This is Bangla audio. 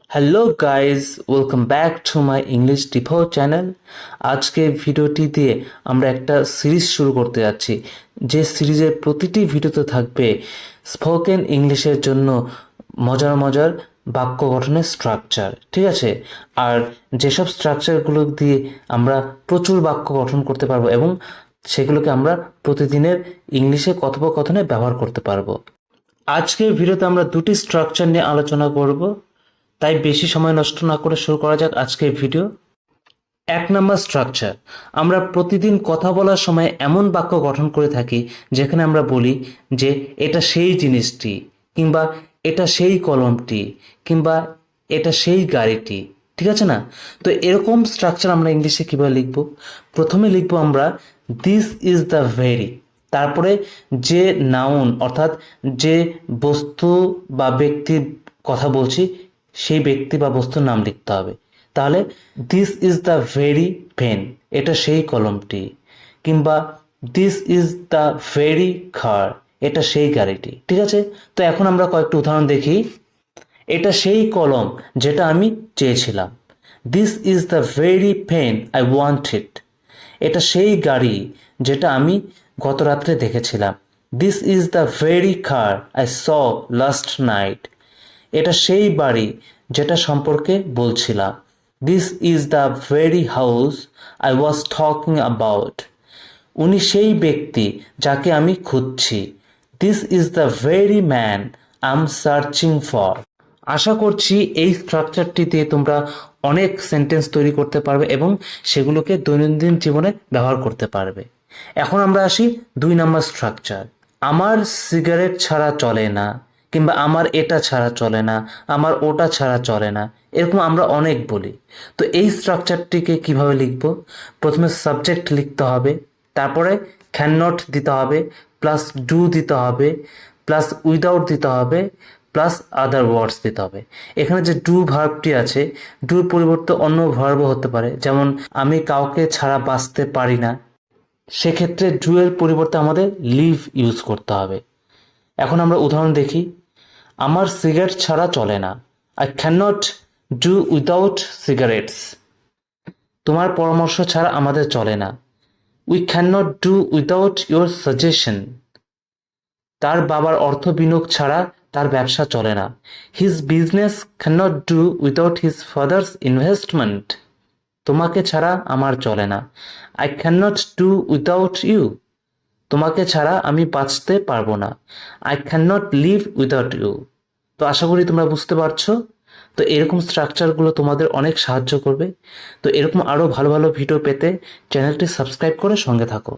Hello guys, welcome back to my English depot channel. আজকে ভিডিওটি দিয়ে আমরা একটা সিরিজ শুরু করতে যাচ্ছি, যে সিরিজের প্রতিটি ভিডিওতে থাকবে স্পোকেন ইংলিশের জন্য মজার মজার বাক্য গঠনের স্ট্রাকচার, ঠিক আছে? আর যেসব স্ট্রাকচারগুলো দিয়ে আমরা প্রচুর বাক্য গঠন করতে পারবো এবং সেগুলোকে আমরা প্রতিদিনের ইংলিশে কথোপকথনে ব্যবহার করতে পারবো। আজকের ভিডিওতে আমরা দুটি স্ট্রাকচার নিয়ে আলোচনা করব, তাই বেশি সময় নষ্ট না করে শুরু করা যাক আজকের ভিডিও। 1 নম্বর স্ট্রাকচার, আমরা প্রতিদিন কথা বলার সময় এমন বাক্য গঠন করে থাকি যেখানে আমরা বলি যে এটা সেই জিনিসটি, কিংবা এটা সেই কলমটি, কিংবা এটা সেই গাড়িটি, ঠিক আছে না? তো এরকম স্ট্রাকচার আমরা ইংলিশে কীভাবে লিখব? প্রথমে লিখব আমরা দিস ইজ দ্য ভেরি, তারপরে যে নাউন অর্থাৎ যে বস্তু বা ব্যক্তির কথা বলছি সেই ব্যক্তি বা বস্তুর নাম লিখতে হবে। তাহলে this is the very pen, এটা সেই কলমটি, কিংবা this is the very car, এটা সেই গাড়িটি, ঠিক আছে? তো এখন আমরা কয়েকটা উদাহরণ দেখি। এটা সেই কলম যেটা আমি চেয়েছিলাম। This is the very pen I wanted, এটা সেই গাড়ি যেটা আমি গত রাত্রে দেখেছিলাম। This is the very car I saw last night, এটা সেই বাড়ি যেটা সম্পর্কে বলছিলাম। This is the very house I was talking about, উনি সেই ব্যক্তি যাকে আমি খুঁজছি। This is the very man I am searching for. আশা করছি এই স্ট্রাকচারটি দিয়ে তোমরা অনেক সেন্টেন্স তৈরি করতে পারবে এবং সেগুলোকে দৈনন্দিন জীবনে ব্যবহার করতে পারবে। এখন আমরা আসি 2 নম্বর স্ট্রাকচার। আমার সিগারেট ছাড়া চলে না, কিংবা আমার এটা ছাড়া চলে না, আমার ওটা ছাড়া চলে না, এরকম আমরা অনেক বলি। তো এই স্ট্রাকচারটিকে কিভাবে লিখব? প্রথমে সাবজেক্ট লিখতে হবে, তারপরে ক্যান নট দিতে হবে, প্লাস ডু দিতে হবে, প্লাস উইদাউট দিতে হবে, প্লাস আদার ওয়ার্ডস দিতে হবে। এখানে যে ডু ভার্বটি আছে, ডুর পরিবর্তে অন্য ভার্বও হতে পারে, যেমন আমি কাউকে ছাড়া বাঁচতে পারি না, সেক্ষেত্রে ডু এর পরিবর্তে আমাদের লিভ ইউজ করতে হবে। এখন আমরা উদাহরণ দেখি। আমার সিগারেট ছাড়া চলে না, I can not do without cigarettes, তোমার পরামর্শ ছাড়া আমাদের চলে না, we can not do without your suggestion, তার বাবার অর্থ বিনিয়োগ ছাড়া তার ব্যবসা চলে না, his business can not do without his father's investment, তোমাকে ছাড়া আমার চলে না, I can not do without you, তোমাকে ছাড়া আমি বাঁচতে পারবো না, I can not live without you. তো আশা করি তোমরা বুঝতে পারছো। তো এরকম স্ট্রাকচারগুলো তোমাদের অনেক সাহায্য করবে। তো এরকম আরও ভালো ভালো ভিডিও পেতে চ্যানেলটি সাবস্ক্রাইব করে সঙ্গে থাকো।